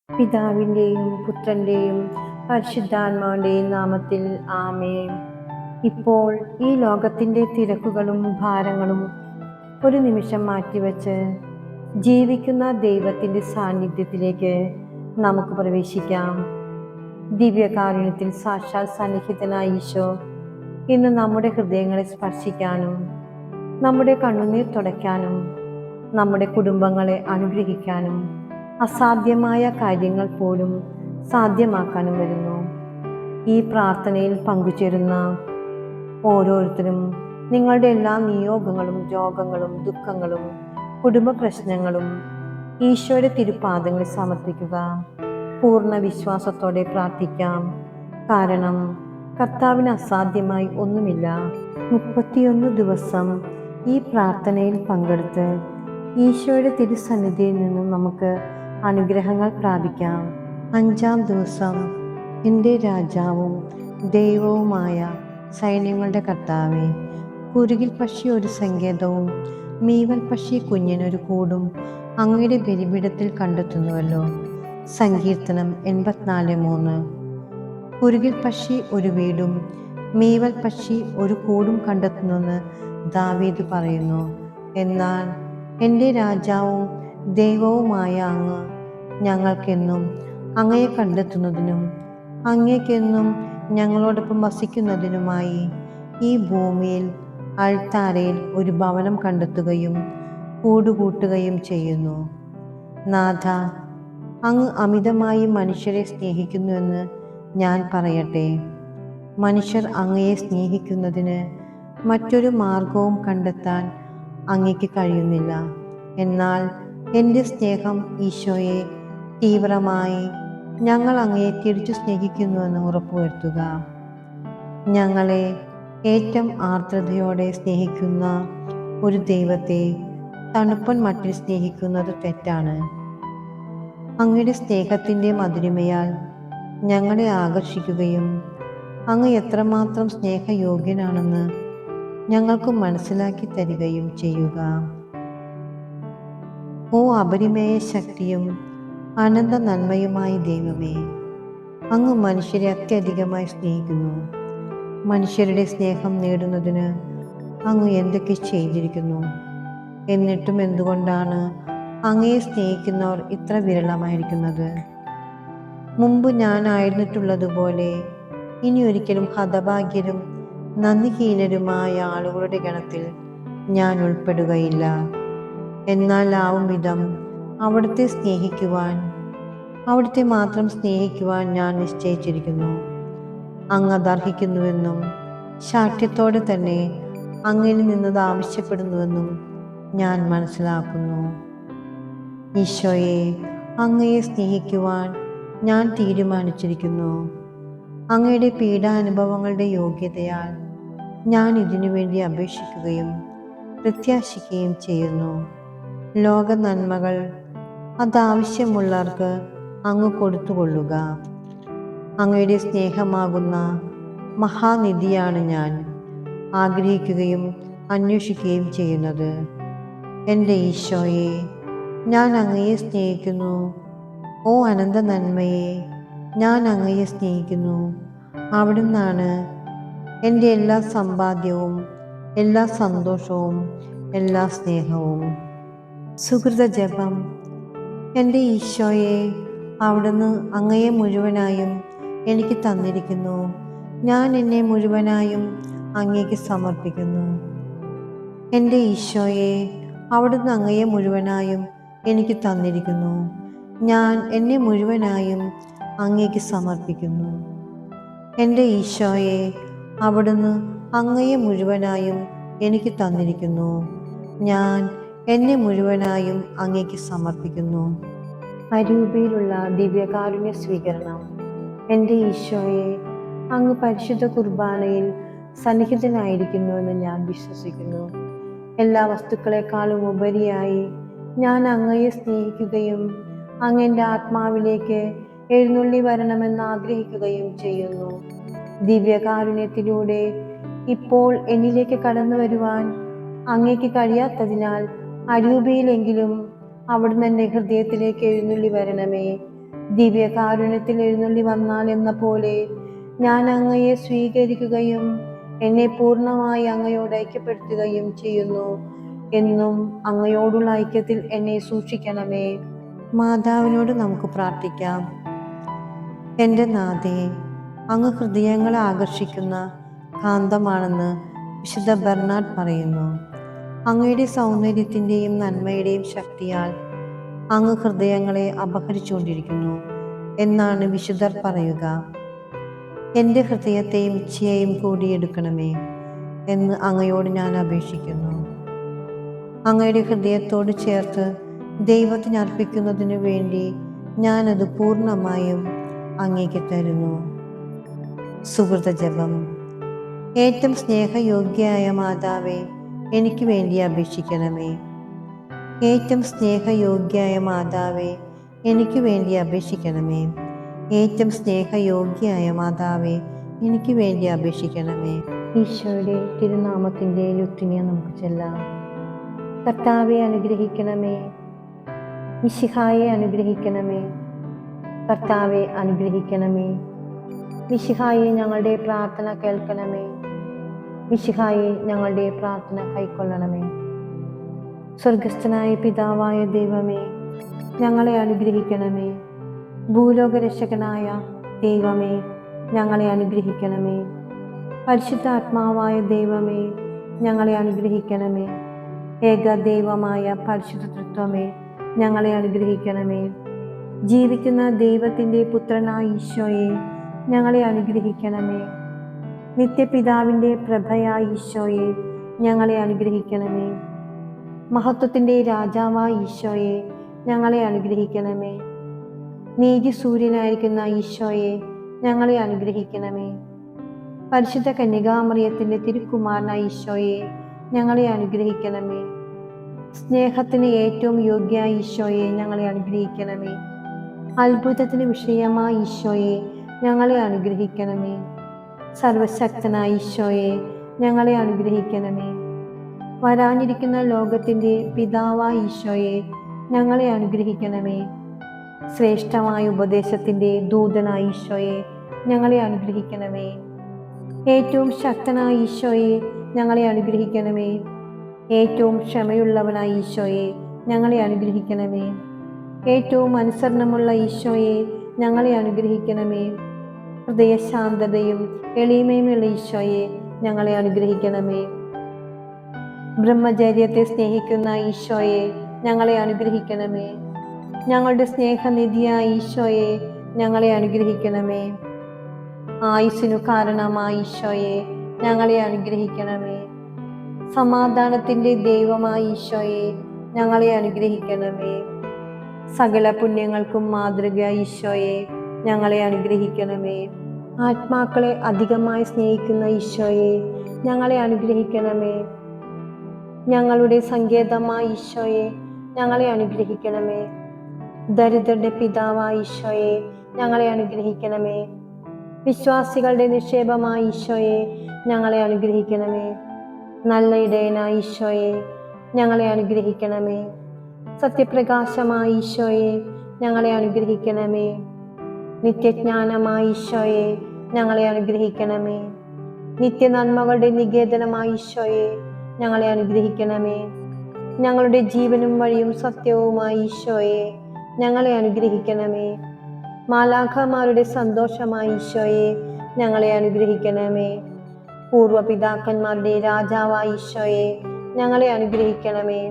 പിതാവിൻ്റെയും പുത്രൻ്റെയും പരിശുദ്ധാത്മാവിൻ്റെയും നാമത്തിൽ ആമേൻ. ഇപ്പോൾ ഈ ലോകത്തിൻ്റെ തിരക്കുകളും ഭാരങ്ങളും ഒരു നിമിഷം മാറ്റിവെച്ച് ജീവിക്കുന്ന ദൈവത്തിൻ്റെ സാന്നിധ്യത്തിലേക്ക് നമുക്ക് പ്രവേശിക്കാം. ദിവ്യകാരുണ്യത്തിൽ സാക്ഷാൽ സന്നിഹിതനായ ഈശോ ഇന്ന് നമ്മുടെ ഹൃദയങ്ങളെ സ്പർശിക്കാനും നമ്മുടെ കണ്ണുനീർ തുടയ്ക്കാനും നമ്മുടെ കുടുംബങ്ങളെ അനുഗ്രഹിക്കാനും അസാധ്യമായ കാര്യങ്ങൾ പോലും സാധ്യമാക്കാനും വരുന്നു. ഈ പ്രാർത്ഥനയിൽ പങ്കുചേരുന്ന ഓരോരുത്തരും നിങ്ങളുടെ എല്ലാ നിയോഗങ്ങളും രോഗങ്ങളും ദുഃഖങ്ങളും കുടുംബ പ്രശ്നങ്ങളും ഈശോയുടെ തിരുപാദങ്ങളിൽ സമർപ്പിക്കുക. പൂർണ്ണ വിശ്വാസത്തോടെ പ്രാർത്ഥിക്കാം. കാരണം കർത്താവിന് അസാധ്യമായി ഒന്നുമില്ല. 31 ദിവസം ഈ പ്രാർത്ഥനയിൽ പങ്കെടുത്ത് ഈശോയുടെ തിരുസന്നിധിയിൽ നിന്നും നമുക്ക് അനുഗ്രഹങ്ങൾ പ്രാപിക്കാം. 5-ാം ദിവസം, എൻ്റെ രാജാവും ദൈവവുമായ സൈന്യങ്ങളുടെ കർത്താവേ, കുരുകിൽ പക്ഷി ഒരു സങ്കേതവും മീവൽ പക്ഷി കുഞ്ഞിനൊരു കൂടും അങ്ങയുടെ ബലിപീഠത്തിൽ കണ്ടെത്തുന്നുവല്ലോ. സങ്കീർത്തനം 84:3. കുരുകിൽ പക്ഷി ഒരു വീടും മീവൽ പക്ഷി ഒരു കൂടും കണ്ടെത്തുന്നുവെന്ന് ദാവീദ് പറയുന്നു. എന്നാൽ എൻ്റെ രാജാവും ദൈവവുമായ അങ്ങ് ഞങ്ങൾക്കെന്നും അങ്ങയെ കണ്ടെത്തുന്നതിനും അങ്ങേക്കെന്നും ഞങ്ങളോടൊപ്പം വസിക്കുന്നതിനുമായി ഈ ഭൂമിയിൽ അൾത്താരയിൽ ഒരു ഭവനം കണ്ടെത്തുകയും കൂടുകൂട്ടുകയും ചെയ്യുന്നു. നാഥ, അങ്ങ് അമിതമായി മനുഷ്യരെ സ്നേഹിക്കുന്നുവെന്ന് ഞാൻ പറയട്ടെ. മനുഷ്യർ അങ്ങയെ സ്നേഹിക്കുന്നതിന് മറ്റൊരു മാർഗവും കണ്ടെത്താൻ അങ്ങയ്ക്ക് കഴിയുന്നില്ല. എന്നാൽ എൻ്റെ സ്നേഹം ഈശോയെ തീവ്രമായി ഞങ്ങൾ അങ്ങയെ തിരിച്ചു സ്നേഹിക്കുന്നുവെന്ന് ഉറപ്പുവരുത്തുക. ഞങ്ങളെ ഏറ്റവും ആർദ്രതയോടെ സ്നേഹിക്കുന്ന ഒരു ദൈവത്തെ തണുപ്പൻ മട്ടിൽ സ്നേഹിക്കുന്നത് തെറ്റാണ്. അങ്ങയുടെ സ്നേഹത്തിൻ്റെ മധുരിമയാൽ ഞങ്ങളെ ആകർഷിക്കുകയും അങ്ങ് എത്രമാത്രം സ്നേഹയോഗ്യനാണെന്ന് ഞങ്ങൾക്ക് മനസ്സിലാക്കി തരികയും ചെയ്യുക. ഓ അപരിമേയ ശക്തിയും അനന്ത നന്മയുമായ ദൈവമേ, അങ്ങ് മനുഷ്യരെ അത്യധികമായി സ്നേഹിക്കുന്നു. മനുഷ്യരുടെ സ്നേഹം നേടുന്നതിന് അങ്ങ് എന്തൊക്കെ ചെയ്തിരിക്കുന്നു. എന്നിട്ടും എന്തുകൊണ്ടാണ് അങ്ങയെ സ്നേഹിക്കുന്നവർ ഇത്ര വിരളമായിരിക്കുന്നത്? മുമ്പ് ഞാനായിരുന്നിട്ടുള്ളതുപോലെ ഇനി ഒരിക്കലും ഹതഭാഗ്യരും നന്ദിഹീനരുമായ ആളുകളുടെ ഗണത്തിൽ ഞാൻ ഉൾപ്പെടുകയില്ല. എന്നാൽ ആവും വിധം അവിടുത്തെ സ്നേഹിക്കുവാൻ, അവിടുത്തെ മാത്രം സ്നേഹിക്കുവാൻ ഞാൻ നിശ്ചയിച്ചിരിക്കുന്നു. അങ്ങ് അതർഹിക്കുന്നുവെന്നും ശാഠ്യത്തോടെ തന്നെ അങ്ങിൽ നിന്നത് ആവശ്യപ്പെടുന്നുവെന്നും ഞാൻ മനസ്സിലാക്കുന്നു. ഈശോയെ, അങ്ങയെ സ്നേഹിക്കുവാൻ ഞാൻ തീരുമാനിച്ചിരിക്കുന്നു. അങ്ങയുടെ പീഡാനുഭവങ്ങളുടെ യോഗ്യതയാൽ ഞാൻ ഇതിനു വേണ്ടി അപേക്ഷിക്കുകയും പ്രത്യാശിക്കുകയും ചെയ്യുന്നു. ലോക നന്മകൾ അതാവശ്യമുള്ളവർക്ക് അങ്ങ് കൊടുത്തുകൊള്ളുക. അങ്ങയുടെ സ്നേഹമാകുന്ന മഹാനിധിയാണ് ഞാൻ ആഗ്രഹിക്കുകയും അന്വേഷിക്കുകയും ചെയ്യുന്നത്. എൻ്റെ ഈശോയെ, ഞാൻ അങ്ങയെ സ്നേഹിക്കുന്നു. ഓ അനന്ത നന്മയെ, ഞാൻ അങ്ങയെ സ്നേഹിക്കുന്നു. അവിടുന്നാണ് എൻ്റെ എല്ലാ സമ്പാദ്യവും എല്ലാ സന്തോഷവും എല്ലാ സ്നേഹവും. സുഹൃത ജപം. എൻ്റെ ഈശോയെ, അവിടുന്ന് അങ്ങയെ മുഴുവനായും എനിക്ക് തന്നിരിക്കുന്നു. ഞാൻ എന്നെ മുഴുവനായും അങ്ങേക്ക് സമർപ്പിക്കുന്നു. എൻ്റെ ഈശോയെ, അവിടുന്ന് അങ്ങയെ മുഴുവനായും എനിക്ക് തന്നിരിക്കുന്നു. ഞാൻ എന്നെ മുഴുവനായും അങ്ങേക്ക് സമർപ്പിക്കുന്നു. എൻ്റെ ഈശോയെ, അവിടുന്ന് അങ്ങയെ മുഴുവനായും എനിക്ക് തന്നിരിക്കുന്നു. ഞാൻ എന്നെ മുഴുവനായും അങ്ങേക്ക് സമർപ്പിക്കുന്നു. അരൂപയിലുള്ള ദിവ്യകാരുണ്യ സ്വീകരണം. എൻ്റെ ഈശോയെ, അങ്ങ് പരിശുദ്ധ കുർബാനയിൽ സന്നിഹിതനായിരിക്കുന്നുവെന്ന് ഞാൻ വിശ്വസിക്കുന്നു. എല്ലാ വസ്തുക്കളെക്കാളും ഉപരിയായി ഞാൻ അങ്ങയെ സ്നേഹിക്കുകയും അങ്ങ് എൻ്റെ ആത്മാവിലേക്ക് എഴുന്നള്ളി വരണമെന്ന് ആഗ്രഹിക്കുകയും ചെയ്യുന്നു. ദിവ്യകാരുണ്യത്തിലൂടെ ഇപ്പോൾ എന്നിലേക്ക് കടന്നു വരുവാൻ അങ്ങേക്ക് കഴിയാത്തതിനാൽ അരൂപയിലെങ്കിലും അവിടുന്ന് എൻ്റെ ഹൃദയത്തിലേക്ക് എഴുന്നള്ളി വരണമേ. ദിവ്യകാരുണ്യത്തിൽ എഴുന്നള്ളി വന്നാൽ എന്ന പോലെ ഞാൻ അങ്ങയെ സ്വീകരിക്കുകയും എന്നെ പൂർണ്ണമായി അങ്ങയോട് ഐക്യപ്പെടുത്തുകയും ചെയ്യുന്നു. എന്നും അങ്ങയോടുള്ള ഐക്യത്തിൽ എന്നെ സൂക്ഷിക്കണമേ. മാതാവിനോട് നമുക്ക് പ്രാർത്ഥിക്കാം. എൻ്റെ നാഥേ, അങ്ങ് ഹൃദയങ്ങളെ ആകർഷിക്കുന്ന കാന്തമാണെന്ന് വിശുദ്ധ ബെർണാഡ് പറയുന്നു. അങ്ങയുടെ സൗന്ദര്യത്തിൻ്റെയും നന്മയുടെയും ശക്തിയാൽ അങ്ങ് ഹൃദയങ്ങളെ അപഹരിച്ചുകൊണ്ടിരിക്കുന്നു എന്നാണ് വിശുദ്ധർ പറയുക. എൻ്റെ ഹൃദയത്തെയും ഇച്ഛയെയും കൂടിയെടുക്കണമേ എന്ന് അങ്ങയോട് ഞാൻ അപേക്ഷിക്കുന്നു. അങ്ങയുടെ ഹൃദയത്തോട് ചേർത്ത് ദൈവത്തിന് അർപ്പിക്കുന്നതിനു വേണ്ടി ഞാനത് പൂർണ്ണമായും അങ്ങേക്ക് തരുന്നു. സുഹൃത ജപം. ഏറ്റവും സ്നേഹയോഗ്യയായ മാതാവേ, എനിക്ക് വേണ്ടി അപേക്ഷിക്കണമേ. ഏറ്റവും സ്നേഹയോഗ്യയായ മാതാവേ, എനിക്ക് വേണ്ടി അപേക്ഷിക്കണമേ. ഏറ്റവും സ്നേഹയോഗ്യയായ മാതാവേ, എനിക്ക് വേണ്ടി അപേക്ഷിക്കണമേ. ഈശോയുടെ തിരുനാമത്തിൻ്റെ ലുത്തിനിയ നമുക്ക് ചെല്ലാം. കർത്താവെ അനുഗ്രഹിക്കണമേ. മിശിഹായെ അനുഗ്രഹിക്കണമേ. കർത്താവെ അനുഗ്രഹിക്കണമേ. മിശിഹായെ ഞങ്ങളുടെ പ്രാർത്ഥന കേൾക്കണമേ. മിശിഹായെ ഞങ്ങളുടെ പ്രാർത്ഥന കൈക്കൊള്ളണമേ. സ്വർഗസ്ഥനായ പിതാവായ ദൈവമേ, ഞങ്ങളെ അനുഗ്രഹിക്കണമേ. ഭൂലോകരക്ഷകനായ ദൈവമേ, ഞങ്ങളെ അനുഗ്രഹിക്കണമേ. പരിശുദ്ധാത്മാവായ ദൈവമേ, ഞങ്ങളെ അനുഗ്രഹിക്കണമേ. ഏകദൈവമായ പരിശുദ്ധ തൃത്വമേ, ഞങ്ങളെ അനുഗ്രഹിക്കണമേ. ജീവിക്കുന്ന ദൈവത്തിൻ്റെ പുത്രനായ ഈശോയെ, ഞങ്ങളെ അനുഗ്രഹിക്കണമേ. നിത്യപിതാവിൻ്റെ പ്രഭയായ ഈശോയെ, ഞങ്ങളെ അനുഗ്രഹിക്കണമേ. മഹത്വത്തിൻ്റെ രാജാവായ ഈശോയെ, ഞങ്ങളെ അനുഗ്രഹിക്കണമേ. നീതി സൂര്യനായിരിക്കുന്ന ഈശോയെ, ഞങ്ങളെ അനുഗ്രഹിക്കണമേ. പരിശുദ്ധ കന്യകാമറിയത്തിൻ്റെ തിരുക്കുമാരനായ ഈശോയെ, ഞങ്ങളെ അനുഗ്രഹിക്കണമേ. സ്നേഹത്തിന് ഏറ്റവും യോഗ്യമായ ഈശോയെ, ഞങ്ങളെ അനുഗ്രഹിക്കണമേ. അത്ഭുതത്തിന് വിഷയമായ ഈശോയെ, ഞങ്ങളെ അനുഗ്രഹിക്കണമേ. സർവശക്തനായ ഈശോയെ, ഞങ്ങളെ അനുഗ്രഹിക്കണമേ. വരാനിരിക്കുന്ന ലോകത്തിൻ്റെ പിതാവായ ഈശോയെ, ഞങ്ങളെ അനുഗ്രഹിക്കണമേ. ശ്രേഷ്ഠമായ ഉപദേശത്തിൻ്റെ ദൂതനായ ഈശോയെ, ഞങ്ങളെ അനുഗ്രഹിക്കണമേ. ഏറ്റവും ശക്തനായ ഈശോയെ, ഞങ്ങളെ അനുഗ്രഹിക്കണമേ. ഏറ്റവും ക്ഷമയുള്ളവനായ ഈശോയെ, ഞങ്ങളെ അനുഗ്രഹിക്കണമേ. ഏറ്റവും അനുസരണമുള്ള ഈശോയെ, ഞങ്ങളെ അനുഗ്രഹിക്കണമേ. ഹൃദയശാന്തതയും എളിമയുമുള്ള ഈശോയെ, ഞങ്ങളെ അനുഗ്രഹിക്കണമേ. ബ്രഹ്മചര്യത്തെ സ്നേഹിക്കുന്ന ഈശോയെ, ഞങ്ങളെ അനുഗ്രഹിക്കണമേ. ഞങ്ങളുടെ സ്നേഹനിധിയായ ഈശോയെ, ഞങ്ങളെ അനുഗ്രഹിക്കണമേ. ആയുസ്സിനു കാരണമായ ഈശോയെ, ഞങ്ങളെ അനുഗ്രഹിക്കണമേ. സമാധാനത്തിൻ്റെ ദൈവമായ ഈശോയെ, ഞങ്ങളെ അനുഗ്രഹിക്കണമേ. സകല പുണ്യങ്ങൾക്കും മാതൃകയായ ഈശോയെ, ഞങ്ങളെ അനുഗ്രഹിക്കണമേ. ആത്മാക്കളെ അധികമായി സ്നേഹിക്കുന്ന ഈശോയെ, ഞങ്ങളെ അനുഗ്രഹിക്കണമേ. ഞങ്ങളുടെ സങ്കേതമായ ഈശോയെ, ഞങ്ങളെ അനുഗ്രഹിക്കണമേ. ദരിദ്രരുടെ പിതാവായ ഈശോയെ, ഞങ്ങളെ അനുഗ്രഹിക്കണമേ. വിശ്വാസികളുടെ നിക്ഷേപമായ ഈശോയെ, ഞങ്ങളെ അനുഗ്രഹിക്കണമേ. നല്ല ഇടയനായ ഈശോയെ, ഞങ്ങളെ അനുഗ്രഹിക്കണമേ. സത്യപ്രകാശമായ ഈശോയെ, ഞങ്ങളെ അനുഗ്രഹിക്കണമേ. നിത്യജ്ഞാനമായ ഈശോയെ, ഞങ്ങളെ അനുഗ്രഹിക്കണമേ. നിത്യനന്മകളുടെ നികേതനമായ ഈശോയെ, ഞങ്ങളെ അനുഗ്രഹിക്കണമേ. ഞങ്ങളുടെ ജീവനും വഴിയും സത്യവുമായ ഈശോയെ, ഞങ്ങളെ അനുഗ്രഹിക്കണമേ. മാലാഖമാരുടെ സന്തോഷമായ ഈശോയെ, ഞങ്ങളെ അനുഗ്രഹിക്കണമേ. പൂർവപിതാക്കന്മാരുടെ രാജാവായ ഈശോയെ, ഞങ്ങളെ അനുഗ്രഹിക്കണമേ.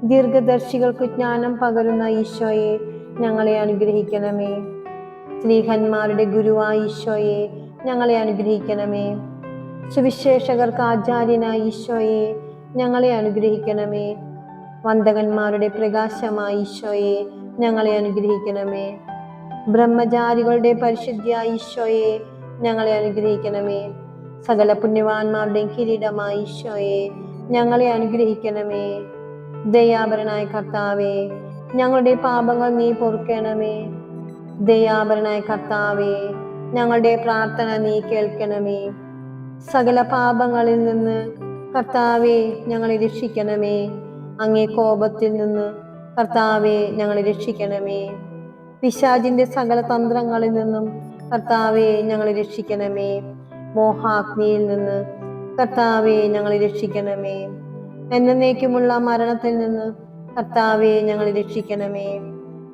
ദീർഘദർശികൾക്ക് ജ്ഞാനം പകരുന്ന ഈശോയെ, ഞങ്ങളെ അനുഗ്രഹിക്കണമേ. സ്ത്രീഹന്മാരുടെ ഗുരുവായ ഈശോയെ, ഞങ്ങളെ അനുഗ്രഹിക്കണമേ. സുവിശേഷകർക്ക് ആചാര്യനായ ഈശോയെ, ഞങ്ങളെ അനുഗ്രഹിക്കണമേ. വന്ദകന്മാരുടെ പ്രകാശമായ ഈശോയെ, ഞങ്ങളെ അനുഗ്രഹിക്കണമേ. ബ്രഹ്മചാരികളുടെ പരിശുദ്ധിയായ ഈശോയെ, ഞങ്ങളെ അനുഗ്രഹിക്കണമേ. സകല പുണ്യവാന്മാരുടെയും കിരീടമായ ഈശോയെ, ഞങ്ങളെ അനുഗ്രഹിക്കണമേ. ദയാപരനായ കർത്താവേ, ഞങ്ങളുടെ പാപങ്ങൾ നീ പൊറുക്കണമേ. ദയാപരനായ കർത്താവേ, ഞങ്ങളുടെ പ്രാർത്ഥന നീ കേൾക്കണമേ. സകല പാപങ്ങളിൽ നിന്ന് കർത്താവേ, ഞങ്ങളെ രക്ഷിക്കണമേ. അങ്ങേ കോപത്തിൽ നിന്ന് കർത്താവേ, ഞങ്ങളെ രക്ഷിക്കണമേ. പിശാചിന്റെ സകല തന്ത്രങ്ങളിൽ നിന്നും കർത്താവെ ഞങ്ങളെ രക്ഷിക്കണമേ. മോഹാഗ്നിയിൽ നിന്ന് കർത്താവെ ഞങ്ങളെ രക്ഷിക്കണമേ. എന്നേക്കുമുള്ള മരണത്തിൽ നിന്ന് കർത്താവെ ഞങ്ങളെ രക്ഷിക്കണമേ.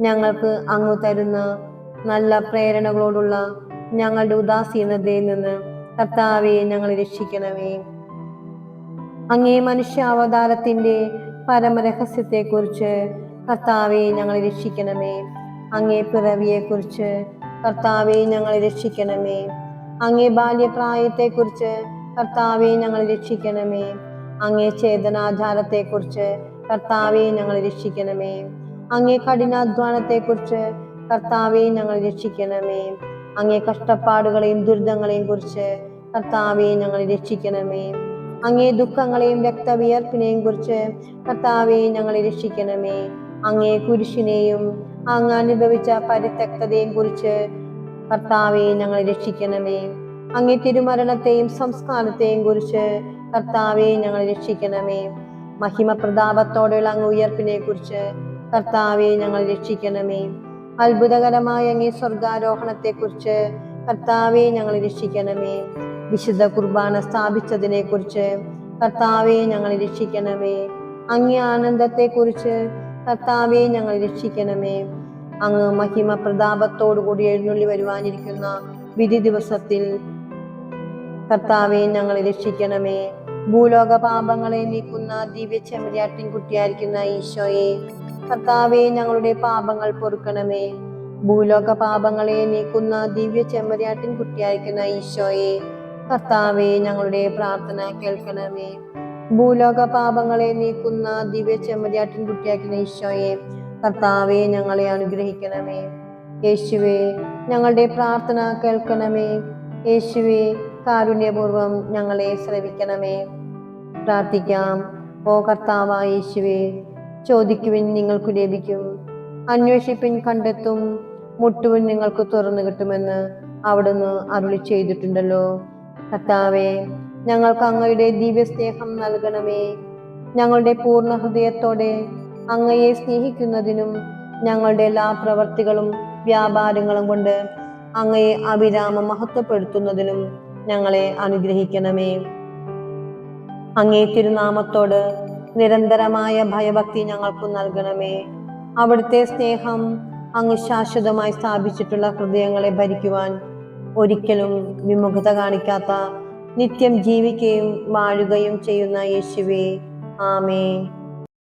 ഞങ്ങൾക്ക് അങ്ങ് തരുന്ന നല്ല പ്രേരണകളോടുള്ള ഞങ്ങളുടെ ഉദാസീനതയിൽ നിന്ന് കർത്താവെ ഞങ്ങളെ രക്ഷിക്കണമേ. അങ്ങേ മനുഷ്യാവതാരത്തിന്റെ പരമരഹസ്യത്തെക്കുറിച്ച് കർത്താവെ ഞങ്ങളെ രക്ഷിക്കണമേ. അങ്ങേ പിറവിയെക്കുറിച്ച് കർത്താവെ ഞങ്ങളെ രക്ഷിക്കണമേ. അങ്ങേ ബാല്യപ്രായത്തെക്കുറിച്ച് കർത്താവെ ഞങ്ങളെ രക്ഷിക്കണമേ. അങ്ങേ ചേതനാചാരത്തെക്കുറിച്ച് കർത്താവെ ഞങ്ങളെ രക്ഷിക്കണമേ. അങ്ങേ കഠിനാധ്വാനത്തെക്കുറിച്ച് കർത്താവെ ഞങ്ങളെ രക്ഷിക്കണമേ. അങ്ങേ കഷ്ടപ്പാടുകളെയും ദുരിതങ്ങളെയും കുറിച്ച് കർത്താവെ ഞങ്ങളെ രക്ഷിക്കണമേ. അങ്ങേ ദുഃഖങ്ങളെയും രക്തവിയർപ്പിനെയും കുറിച്ച് കർത്താവെ ഞങ്ങളെ രക്ഷിക്കണമേ. അങ്ങേ കുരിശിനെയും അങ്ങ് അനുഭവിച്ച പരിത്യക്തതയെയും കുറിച്ച് കർത്താവെ ഞങ്ങളെ രക്ഷിക്കണമേ. അങ്ങേ തിരുമരണത്തെയും സംസ്കാരത്തെയും കുറിച്ച് കർത്താവെ ഞങ്ങളെ രക്ഷിക്കണമേ. മഹിമ പ്രതാപത്തോടെയുള്ള അങ്ങ് ഉയർപ്പിനെ കുറിച്ച് കർത്താവെ ഞങ്ങളെ രക്ഷിക്കണമേ. അത്ഭുതകരമായ അങ്ങേ സ്വർഗാരോഹണത്തെ കുറിച്ച് കർത്താവെ ഞങ്ങളെ രക്ഷിക്കണമേ. വിശുദ്ധ കുർബാന സ്ഥാപിച്ചതിനെ കുറിച്ച് കർത്താവെ ഞങ്ങളെ രക്ഷിക്കണമേ. അങ്ങേ ആനന്ദത്തെ കുറിച്ച് കർത്താവെ ഞങ്ങളെ രക്ഷിക്കണമേ. അങ്ങ് മഹിമ പ്രതാപത്തോടുകൂടി എഴുന്നള്ളി വരുവാനിരിക്കുന്ന വിധി ദിവസത്തിൽ കർത്താവെ ഞങ്ങളെ രക്ഷിക്കണമേ. ഭൂലോക പാപങ്ങളെ നീക്കുന്ന ദിവ്യ ചെമ്മരിയാട്ടിൻ കുട്ടിയായിരിക്കുന്ന ഈശോയെ കർത്താവെ ഞങ്ങളുടെ പാപങ്ങൾ പൊറുക്കണമേ. ഭൂലോക പാപങ്ങളെ നീക്കുന്ന ദിവ്യ ചെമ്മരിയാട്ടിൻ കുട്ടിയായിരിക്കുന്ന ഈശോയെ കർത്താവെ ഞങ്ങളുടെ പ്രാർത്ഥന കേൾക്കണമേ. ഭൂലോക പാപങ്ങളെ നീക്കുന്ന ദിവ്യ ചെമ്മരിയാട്ടിൻ കുട്ടിയായിരിക്കുന്ന ഈശോയെ കർത്താവെ ഞങ്ങളെ അനുഗ്രഹിക്കണമേ. യേശുവേ ഞങ്ങളുടെ പ്രാർത്ഥന കേൾക്കണമേ. യേശുവേ കാരുണ്യപൂർവം ഞങ്ങളെ ശ്രവിക്കണമേ. പ്രാർത്ഥിക്കാം. ഓ കർത്താവായ യേശുവേ, ചോദിക്കുവിൻ നിങ്ങൾക്ക് ലഭിക്കും, അന്വേഷിപ്പിൻ കണ്ടെത്തും, മുട്ടുവിൻ നിങ്ങൾക്ക് തുറന്നു കിട്ടുമെന്ന് അവിടുന്ന് അരുളി ചെയ്തിട്ടുണ്ടല്ലോ. കർത്താവേ, ഞങ്ങൾക്ക് അങ്ങയുടെ ദിവ്യ സ്നേഹം നൽകണമേ. ഞങ്ങളുടെ പൂർണ്ണ ഹൃദയത്തോടെ അങ്ങയെ സ്നേഹിക്കുന്നതിനും ഞങ്ങളുടെ എല്ലാ പ്രവർത്തികളും വ്യാപാരങ്ങളും കൊണ്ട് അങ്ങയെ അവിരാമം മഹത്വപ്പെടുത്തുന്നതിനും ഞങ്ങളെ അനുഗ്രഹിക്കണമേ. അങ്ങേ തിരുനാമത്തോട് നിരന്തരമായ ഭയഭക്തി ഞങ്ങൾക്ക് നൽകണമേ. അവിടുത്തെ സ്നേഹം അങ്ങ് ശാശ്വതമായി സ്ഥാപിച്ചിട്ടുള്ള ഹൃദയങ്ങളെ ഭരിക്കുവാൻ ഒരിക്കലും വിമുഖത കാണിക്കാത്ത നിത്യം ജീവിക്കുകയും വാഴുകയും ചെയ്യുന്ന യേശുവേ, ആമേൻ.